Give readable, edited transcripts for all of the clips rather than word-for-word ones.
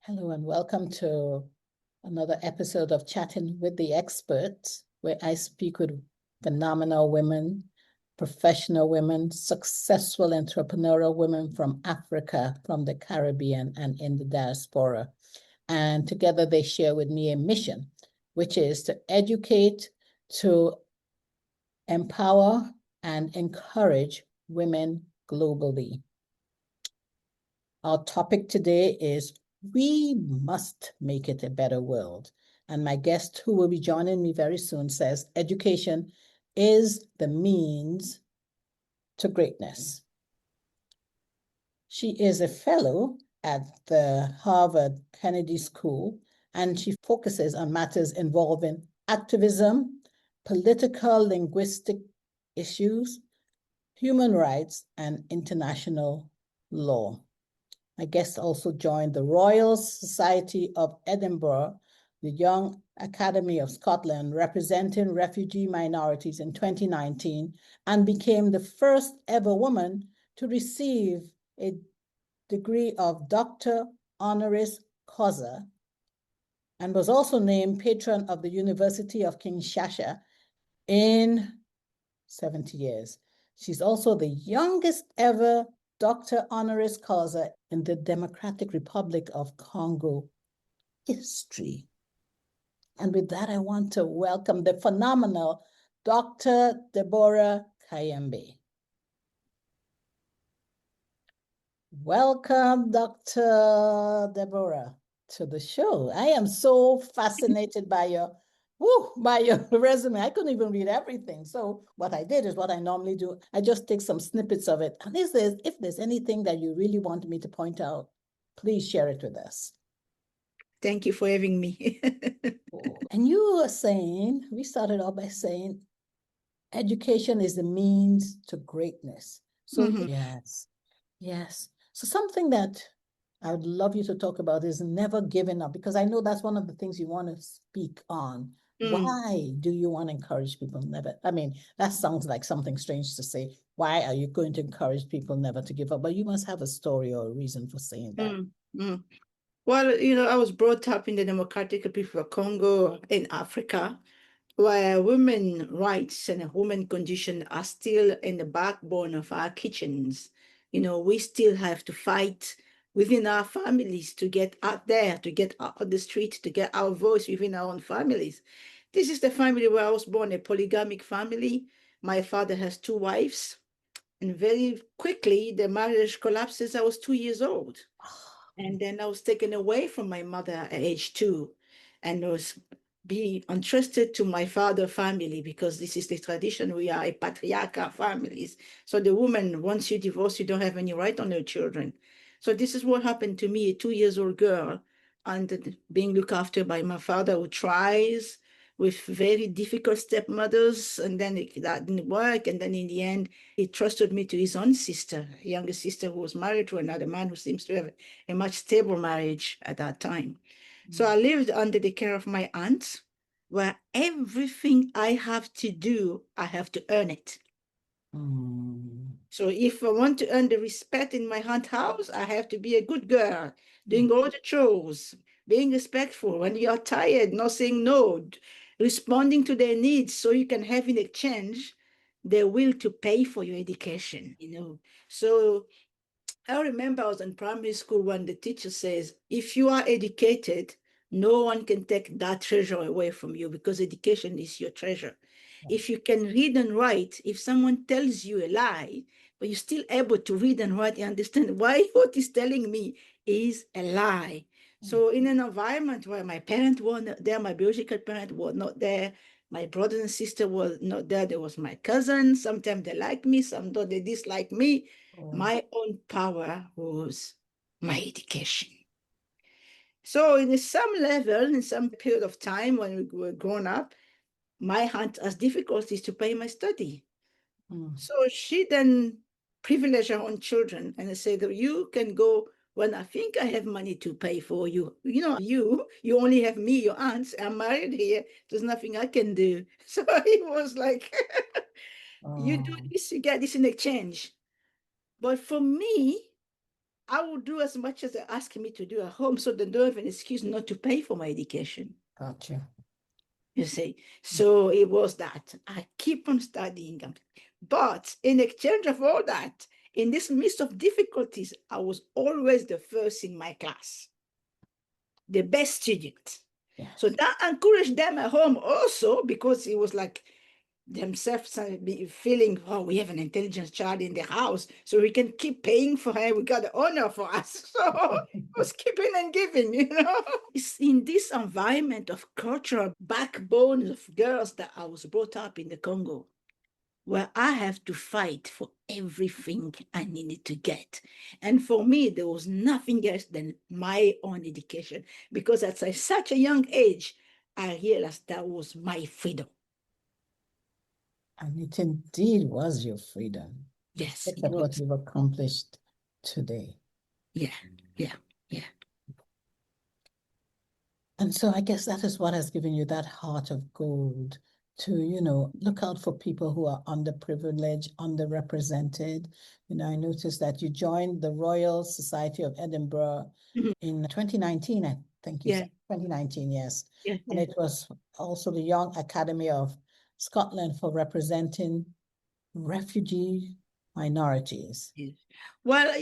Hello and welcome to another episode of Chatting with the Experts, where I speak with phenomenal women, professional women, successful entrepreneurial women from Africa, from the Caribbean, and in the diaspora. And together they share with me a mission, which is to educate, to empower, and encourage women globally. Our topic today is we must make it a better world. And my guest, who will be joining me very soon, says education is the means to greatness. She is a fellow at the Harvard Kennedy School, and she focuses on matters involving activism, political linguistic issues, human rights, and international law. My guest also joined the Royal Society of Edinburgh, the Young Academy of Scotland, representing refugee minorities in 2019, and became the first ever woman to receive a degree of Doctor Honoris Causa, and was also named patron of the University of Kinshasa in 70 years. She's also the youngest ever Doctor Honoris Causa in the Democratic Republic of Congo history. And with that, I want to welcome the phenomenal Dr. Debora Kayembe. Welcome, Dr. Debora, to the show. I am so fascinated by your resume. I couldn't even read everything. So what I did is what I normally do. I just take some snippets of it. And if there's anything that you really want me to point out, please share it with us. Thank you for having me. And you were saying, we started off by saying, education is the means to greatness. So yes. So something that I would love you to talk about is never giving up, because I know that's one of the things you want to speak on. Why do you want to encourage people never? I mean, that sounds like something strange to say. Why are you going to encourage people never to give up? But you must have a story or a reason for saying that. Well, I was brought up in the Democratic Republic of Congo in Africa, where women rights and women condition are still in the backbone of our kitchens. We still have to fight within our families to get out there, to get out of the street, to get our voice within our own families. This is the family where I was born, a polygamic family. My father has 2 wives, and very quickly the marriage collapses. I was 2 years old. And then I was taken away from my mother at age 2 and was being entrusted to my father's family, because this is the tradition. We are a patriarchal families. So the woman, once you divorce, you don't have any right on your children. So this is what happened to me, a 2-year-old girl, and being looked after by my father, who tries with very difficult stepmothers, and then that didn't work. And then in the end, he trusted me to his own sister, a younger sister who was married to another man who seems to have a much stable marriage at that time. So I lived under the care of my aunt, where everything I have to do, I have to earn it. So if I want to earn the respect in my aunt's house, I have to be a good girl, doing all the chores, being respectful when you are tired, not saying no, responding to their needs, so you can have in exchange their will to pay for your education. So I remember I was in primary school when the teacher says, if you are educated, no one can take that treasure away from you, because education is your treasure. If you can read and write, if someone tells you a lie, but you're still able to read and write and understand why what he's telling me is a lie. So in an environment where my parents were not there, my biological parents were not there, my brothers and sister were not there, there was my cousins. Sometimes they like me, sometimes they dislike me. My own power was my education. So in some level, in some period of time when we were grown up, my aunt has difficulties to pay my study. So she then privileged her own children and said, you can go when I think I have money to pay for you. You only have me, your aunts. I'm married here. There's nothing I can do. So it was like, you do this, you get this in exchange. But for me, I will do as much as they ask me to do at home, so they don't have an excuse not to pay for my education. Gotcha. You see, so it was that. I keep on studying. But in exchange of all that, in this midst of difficulties, I was always the first in my class, the best student. Yes. So that encouraged them at home also, because it was like themselves feeling, oh, we have an intelligent child in the house, so we can keep paying for her. We got the honor for us. So it was keeping and giving, you know. It's in this environment of cultural backbone of girls that I was brought up in the Congo, where I have to fight for everything I needed to get. And for me, there was nothing else than my own education, because at such a young age, I realized that was my freedom. And it indeed was your freedom. Yes, Look it at what was. you've accomplished today. Yeah. And so I guess that is what has given you that heart of gold to, look out for people who are underprivileged, underrepresented. I noticed that you joined the Royal Society of Edinburgh in 2019, I think you said. 2019, yes. Yeah, And it was also the Young Academy of Scotland for representing refugee minorities. Yes. Well,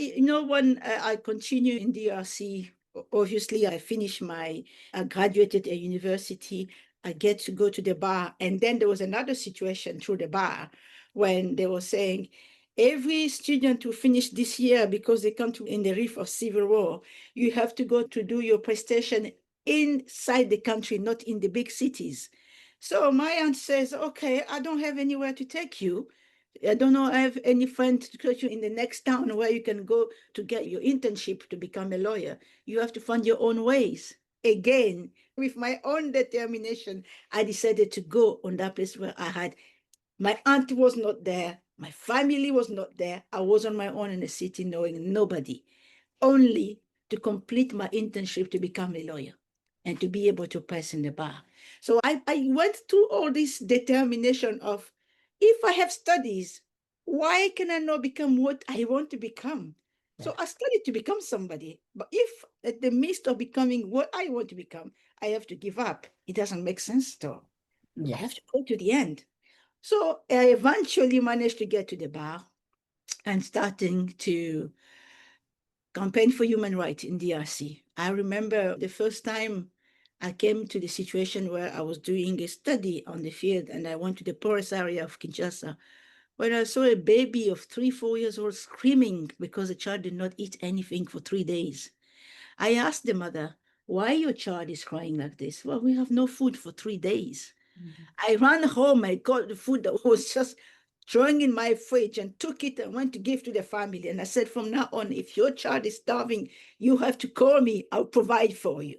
when I continue in DRC, obviously I finished I graduated at university, I get to go to the bar. And then there was another situation through the bar when they were saying, every student who finished this year, because they come in the reef of civil war, you have to go to do your prestation inside the country, not in the big cities. So my aunt says, okay, I don't have anywhere to take you. I don't know, I have any friend to put you in the next town where you can go to get your internship to become a lawyer. You have to find your own ways. Again, with my own determination, I decided to go on that place where my aunt was not there, my family was not there. I was on my own in the city, knowing nobody, only to complete my internship to become a lawyer and to be able to pass in the bar. So I went through all this determination of, if I have studies, why can I not become what I want to become? So I studied to become somebody. But if at the midst of becoming what I want to become, I have to give up, it doesn't make sense at all. I have to go to the end. So I eventually managed to get to the bar and starting to campaign for human rights in DRC. I remember the first time I came to the situation where I was doing a study on the field, and I went to the poorest area of Kinshasa, when I saw a baby of 3, 4 years old screaming because the child did not eat anything for 3 days. I asked the mother, why your child is crying like this? Well, we have no food for 3 days. I ran home, I got the food that was just throwing in my fridge and took it and went to give to the family. And I said, from now on, if your child is starving, you have to call me, I'll provide for you.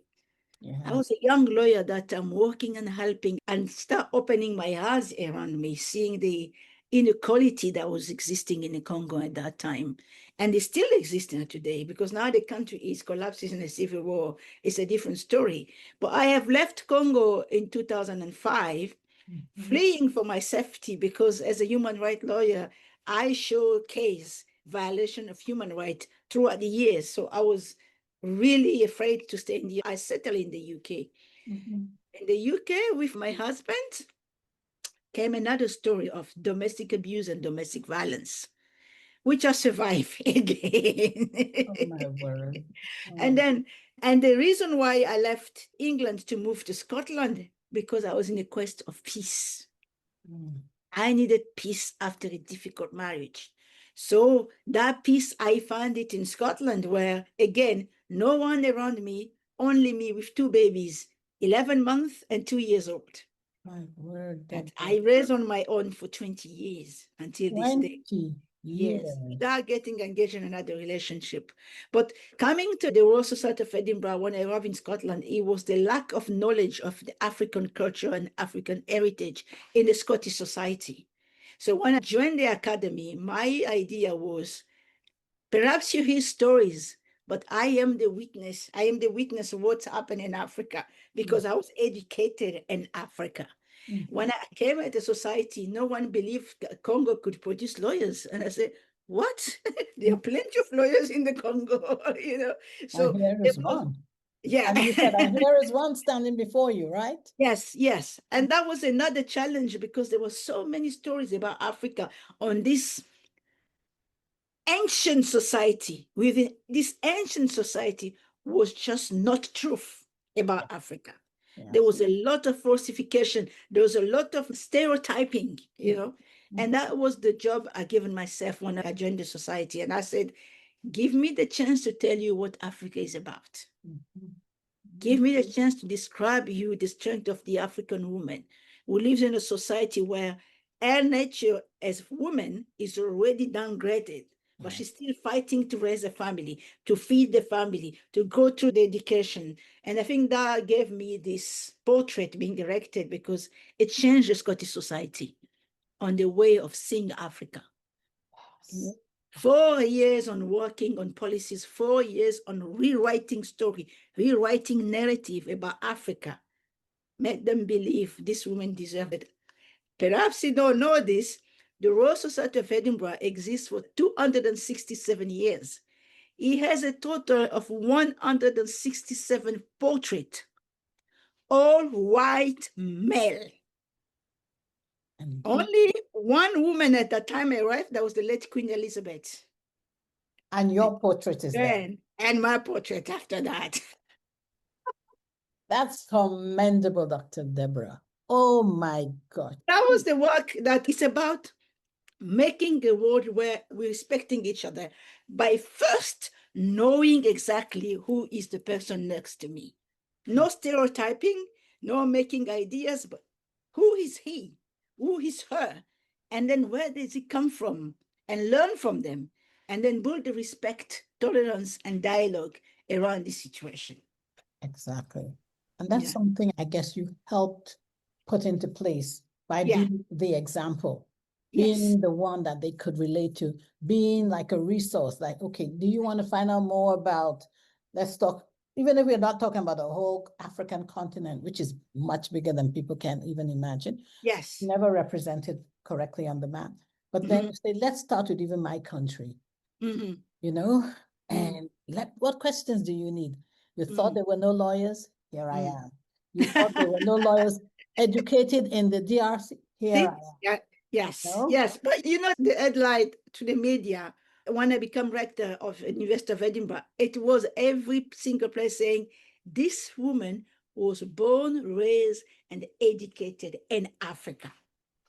Yeah. I was a young lawyer that I'm working and helping, and start opening my eyes around me, seeing the inequality that was existing in the Congo at that time. And it's still existing today, because now the country is collapsing in a civil war. It's a different story. But I have left Congo in 2005, fleeing for my safety, because as a human rights lawyer, I showcase violation of human rights throughout the years. So I was really afraid to stay in I settled in the UK. In the UK with my husband came another story of domestic abuse and domestic violence, which I survived again. Oh my word. And the reason why I left England to move to Scotland, because I was in a quest of peace. I needed peace after a difficult marriage. So that peace, I found it in Scotland, where, again, no one around me, only me with 2 babies, 11 months and 2 years old. My word. That I raised on my own for 20 years until this day. 20 Yes, years. without getting engaged in another relationship. But coming to the Royal Society of Edinburgh, when I arrived in Scotland, it was the lack of knowledge of the African culture and African heritage in the Scottish society. So when I joined the academy, my idea was, perhaps you hear stories, but I am the witness. I am the witness of what's happening in Africa, because I was educated in Africa. When I came at the society, no one believed that Congo could produce lawyers. And I said, what? There are plenty of lawyers in the Congo, So And here there is was, one. yeah. And you said, and here is one standing before you, right? Yes, yes. And that was another challenge because there were so many stories about Africa on this ancient society. Within this ancient society was just not truth about Africa. There Yes. was a lot of falsification. There was a lot of stereotyping, And that was the job I given myself when I joined the society. And I said, give me the chance to tell you what Africa is about. Give me the chance to describe you the strength of the African woman who lives in a society where her nature as woman is already downgraded, but she's still fighting to raise a family, to feed the family, to go through the education. And I think that gave me this portrait being erected because it changed the Scottish society on the way of seeing Africa. 4 years on working on policies, 4 years on rewriting story, rewriting narrative about Africa, made them believe this woman deserved it. Perhaps you don't know this, the Royal Society of Edinburgh exists for 267 years. It has a total of 167 portraits, all white male. Only one woman at that time arrived, that was the late Queen Elizabeth. And your portrait is there. And my portrait after that. That's commendable, Dr. Debora. Oh my God. That was the work that is about making a world where we're respecting each other by first knowing exactly who is the person next to me. No stereotyping, no making ideas, but who is he? Who is her? And then where does it come from? And learn from them. And then build the respect, tolerance, and dialogue around this situation. Exactly. And that's something I guess you helped put into place by being the example, being the one that they could relate to, being like a resource, like, okay, do you want to find out more about, let's talk, even if we're not talking about the whole African continent, which is much bigger than people can even imagine. Yes. Never represented correctly on the map. But then you say, let's start with even my country, and what questions do you need? You thought there were no lawyers? Here I am. You thought there were no lawyers educated in the DRC? Here I am. Yes, yes. But the headline to the media, when I became rector of the University of Edinburgh, it was every single place saying, this woman was born, raised, and educated in Africa.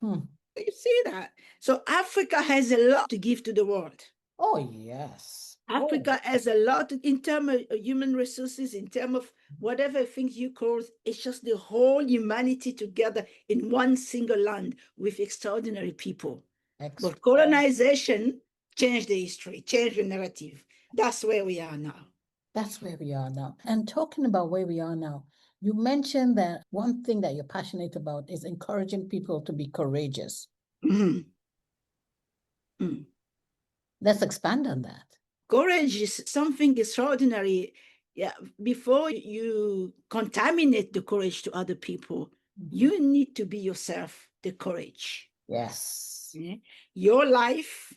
You see that? So Africa has a lot to give to the world. Oh, yes. Africa has a lot in terms of human resources, in terms of whatever things you call, it's just the whole humanity together in one single land with extraordinary people. But colonization changed the history, changed the narrative. That's where we are now. That's where we are now. And talking about where we are now, you mentioned that one thing that you're passionate about is encouraging people to be courageous. Let's expand on that. Courage is something extraordinary. Yeah, before you contaminate the courage to other people, you need to be yourself the courage. Yes. Your life,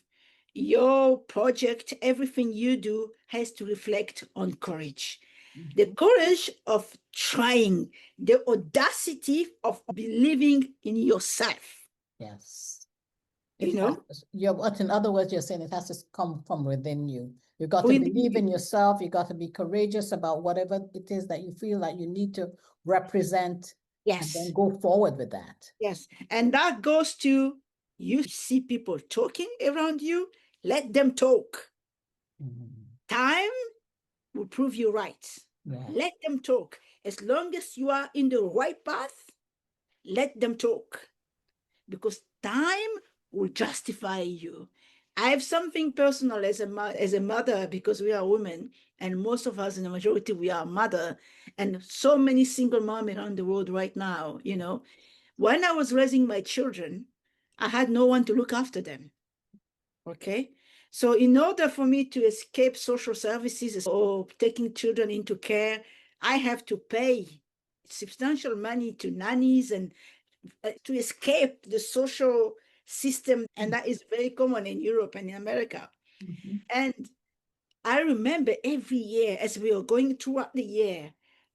your project, everything you do has to reflect on courage. The courage of trying, the audacity of believing in yourself. Yes. In other words, you're saying it has to come from within you. You've got to believe in yourself. You got to be courageous about whatever it is that you feel like you need to represent. And then go forward with that. Yes. And that goes to, you see people talking around you, let them talk. Time will prove you right. Let them talk. As long as you are in the right path, let them talk. Because time will justify you. I have something personal as a mother, because we are women, and most of us in the majority, we are mother, and so many single moms around the world right now, When I was raising my children, I had no one to look after them, okay? So in order for me to escape social services or taking children into care, I have to pay substantial money to nannies and to escape the social system, and that is very common in Europe and in America. Mhm. And I remember every year as we were going throughout the year,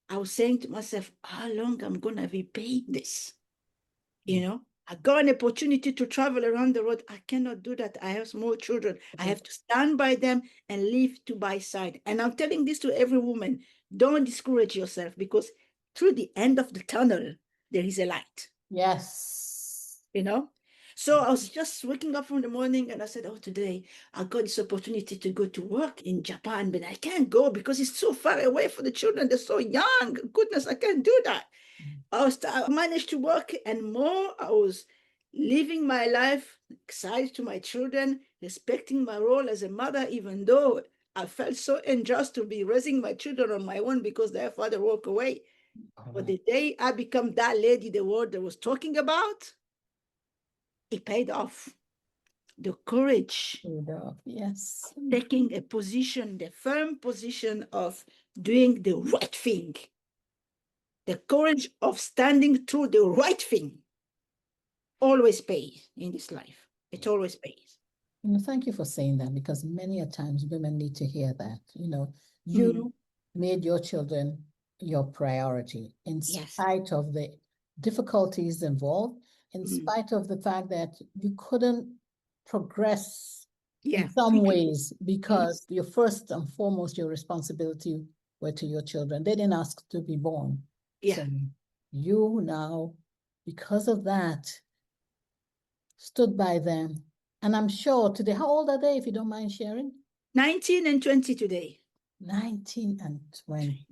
I was saying to myself, how long I'm going to be paying this? You know, I got an opportunity to travel around the world. I cannot do that. I have small children. I have to stand by them and live to by side. And I'm telling this to every woman, don't discourage yourself, because through the end of the tunnel, there is a light, Yes. you know? So I was just waking up in the morning and I said, oh, today I got this opportunity to go to work in Japan, but I can't go because it's so far away for the children. They're so young. Goodness, I can't do that. I managed to work, and more, I was living my life, excited to my children, respecting my role as a mother, even though I felt so unjust to be raising my children on my own because their father walked away. But the day I become that lady the world was talking about, it paid off. The courage, Yes. taking a position, the firm position of doing the right thing, the courage of standing through the right thing, always pays in this life. It always pays. Thank you for saying that, because many a times women need to hear that. You made your children your priority in spite of the difficulties involved, in spite of the fact that you couldn't progress in some ways because your first and foremost, your responsibility were to your children. They didn't ask to be born. So you now, because of that, stood by them. And I'm sure today, how old are they, if you don't mind sharing? 19 and 20 today. 19 and 20.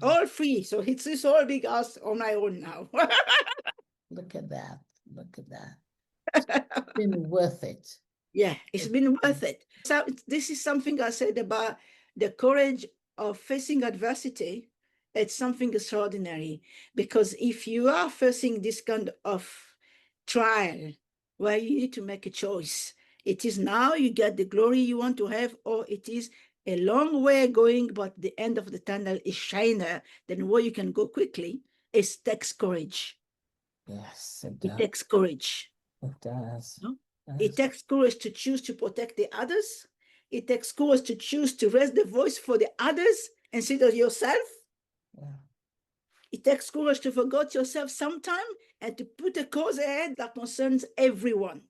All free. So it's all big us on my own now. Look at that. Look at that. It's been worth it. Yeah, it's been worth it. So this is something I said about the courage of facing adversity. It's something extraordinary, because if you are facing this kind of trial where you need to make a choice, it is now you get the glory you want to have, or it is a long way going, but the end of the tunnel is shiner than where you can go quickly. It takes courage. Yes, it does. It takes courage. It does. No? It takes courage to choose to protect the others. It takes courage to choose to raise the voice for the others instead of yourself. Yeah. It takes courage to forget yourself sometime and to put a cause ahead that concerns everyone.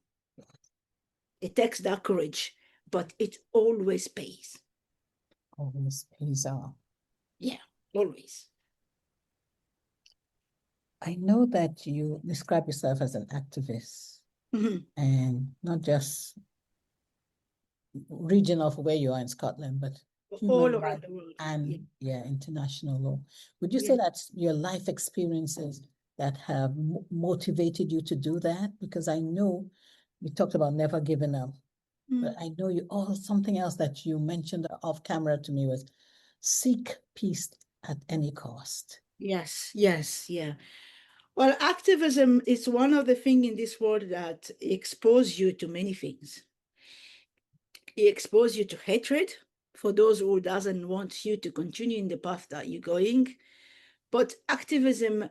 It takes that courage, but it always pays. Always pays off. Yeah, always. I know that you describe yourself as an activist, and not just region of where you are in Scotland, but all around the world. And international law. Would you say that's your life experiences that have motivated you to do that? Because I know we talked about never giving up, but I know something else that you mentioned off camera to me was seek peace at any cost. Yes, yeah. Well, activism is one of the things in this world that expose you to many things. It exposes you to hatred for those who doesn't want you to continue in the path that you're going. But activism,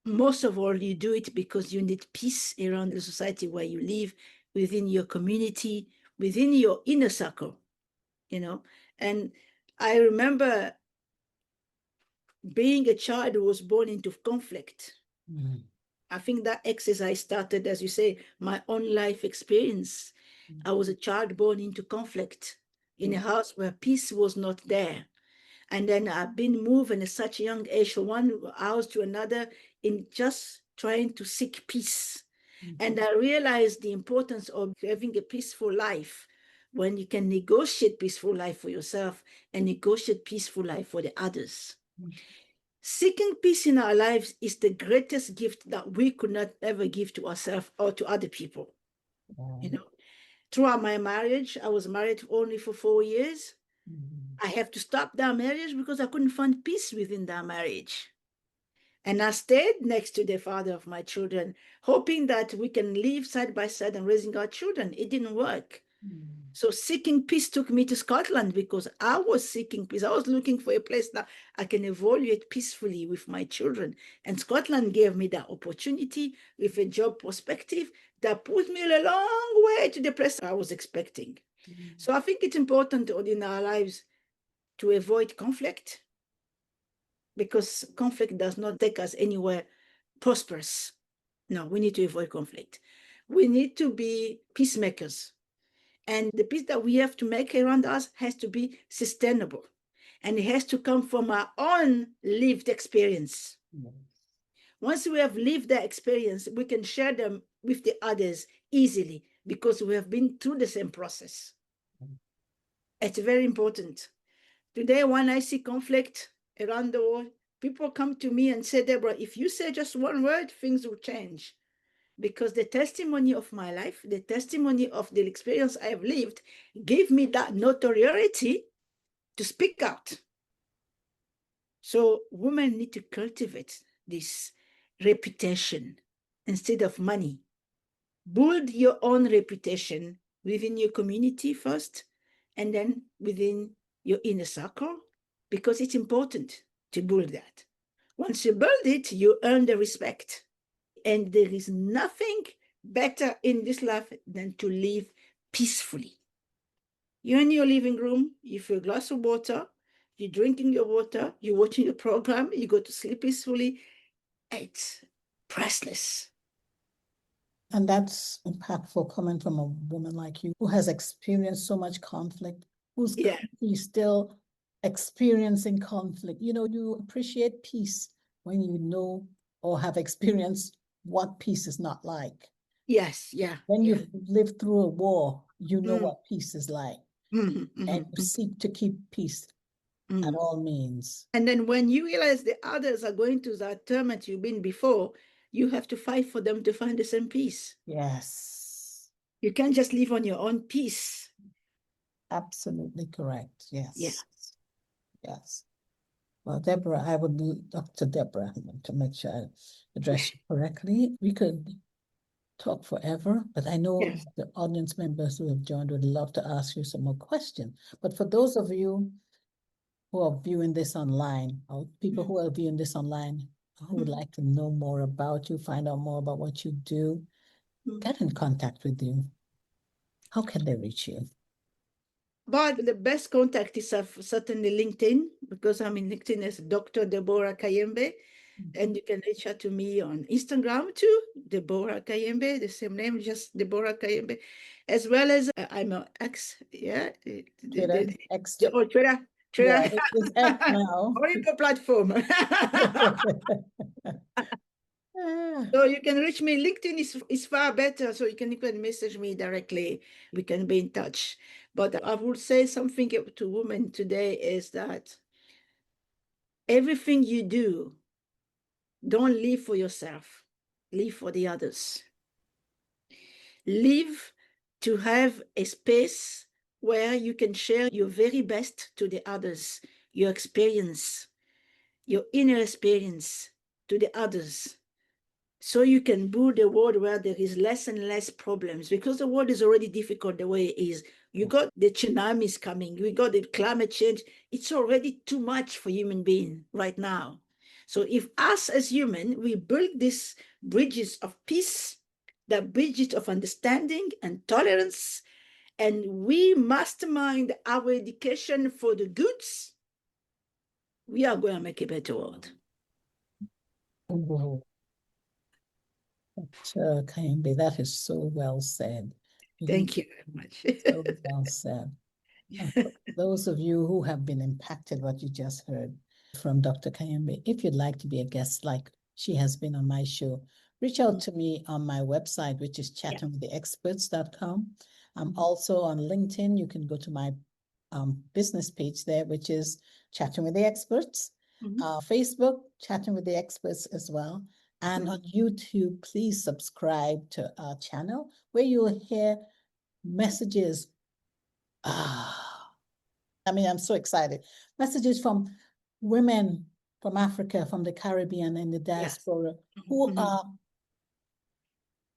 most of all, you do it because you need peace around the society where you live, within your community, within your inner circle, And I remember being a child who was born into conflict. I think that exercise started, as you say, my own life experience. I was a child born into conflict in a house where peace was not there. And then I've been moving at such a young age from one house to another in just trying to seek peace. And I realized the importance of having a peaceful life when you can negotiate peaceful life for yourself and negotiate peaceful life for the others. Seeking peace in our lives is the greatest gift that we could not ever give to ourselves or to other people. Throughout my marriage, I was married only for 4 years. I have to stop that marriage because I couldn't find peace within that marriage. And I stayed next to the father of my children, hoping that we can live side by side and raising our children. It didn't work. So seeking peace took me to Scotland because I was seeking peace. I was looking for a place that I can evaluate peacefully with my children. And Scotland gave me that opportunity with a job perspective that put me a long way to the place I was expecting. So I think it's important in our lives to avoid conflict, because conflict does not take us anywhere prosperous. No, we need to avoid conflict. We need to be peacemakers. And the peace that we have to make around us has to be sustainable. And it has to come from our own lived experience. Yes. Once we have lived that experience, we can share them with the others easily because we have been through the same process. It's very important. Today, when I see conflict around the world, people come to me and say, Deborah, if you say just one word, things will change. Because the testimony of my life, the testimony of the experience I have lived, gave me that notoriety to speak out. So women need to cultivate this reputation instead of money. Build your own reputation within your community first, and then within your inner circle, because it's important to build that. Once you build it, you earn the respect. And there is nothing better in this life than to live peacefully. You're in your living room, you feel a glass of water, you're drinking your water, you're watching a program, you go to sleep peacefully. It's priceless. And that's impactful coming from a woman like you who has experienced so much conflict, who's currently still experiencing conflict. You know, you appreciate peace when you know or have experienced what peace is not like. Yes, yeah. When you've lived through a war, you know what peace is like. And you seek to keep peace at all means. And then when you realize the others are going to that torment you've been before, you have to fight for them to find the same peace. Yes. You can't just live on your own peace. Absolutely correct. Yes. Yeah. Yes. Well, Deborah, I would, Dr. Deborah, to make sure I address you correctly. We could talk forever, but I know the audience members who have joined would love to ask you some more questions. But for those of you who are viewing this online, or people who are viewing this online, who would like to know more about you, find out more about what you do, get in contact with you. How can they reach you? But the best contact is certainly LinkedIn, because I'm in LinkedIn as Dr. Debora Kayembe. And you can reach out to me on Instagram too, Debora Kayembe, the same name, just Debora Kayembe, as well as I'm on X, Twitter, X. Twitter. Yeah, it's X now. Horrible platform. So you can reach me. LinkedIn is far better, so you can message me directly. We can be in touch. But I would say something to women today is that everything you do, don't live for yourself. Live for the others. Live to have a space where you can share your very best to the others, your experience, your inner experience to the others. So you can build a world where there is less and less problems, because the world is already difficult the way it is. You got the tsunamis coming, we got the climate change. It's already too much for human being right now. So if us as human, we build these bridges of peace, the bridges of understanding and tolerance, and we mastermind our education for the goods, we are going to make a better world. Dr. Kayembe, that is so well said. Thank you very much. So well said. And for those of you who have been impacted, what you just heard from Dr. Kayembe, if you'd like to be a guest like she has been on my show, reach out to me on my website, which is chattingwiththeexperts.com. I'm also on LinkedIn. You can go to my business page there, which is Chatting with the Experts. Facebook, Chatting with the Experts as well. And on YouTube, please subscribe to our channel where you'll hear messages. I mean, I'm so excited. Messages from women from Africa, from the Caribbean and the diaspora who are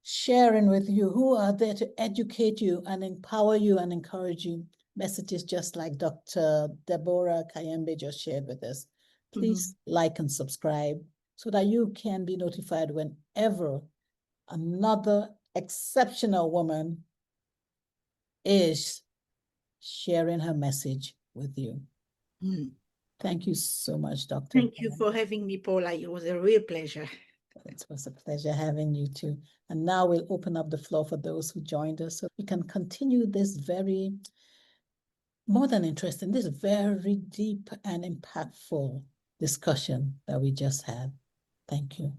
sharing with you, who are there to educate you and empower you and encourage you. Messages just like Dr. Debora Kayembe just shared with us. Please like and subscribe so that you can be notified whenever another exceptional woman is sharing her message with you. Thank you so much, Dr. Thank you for having me, Paula. It was a real pleasure. It was a pleasure having you too. And now we'll open up the floor for those who joined us so we can continue this very, more than interesting, this very deep and impactful discussion that we just had. Thank you.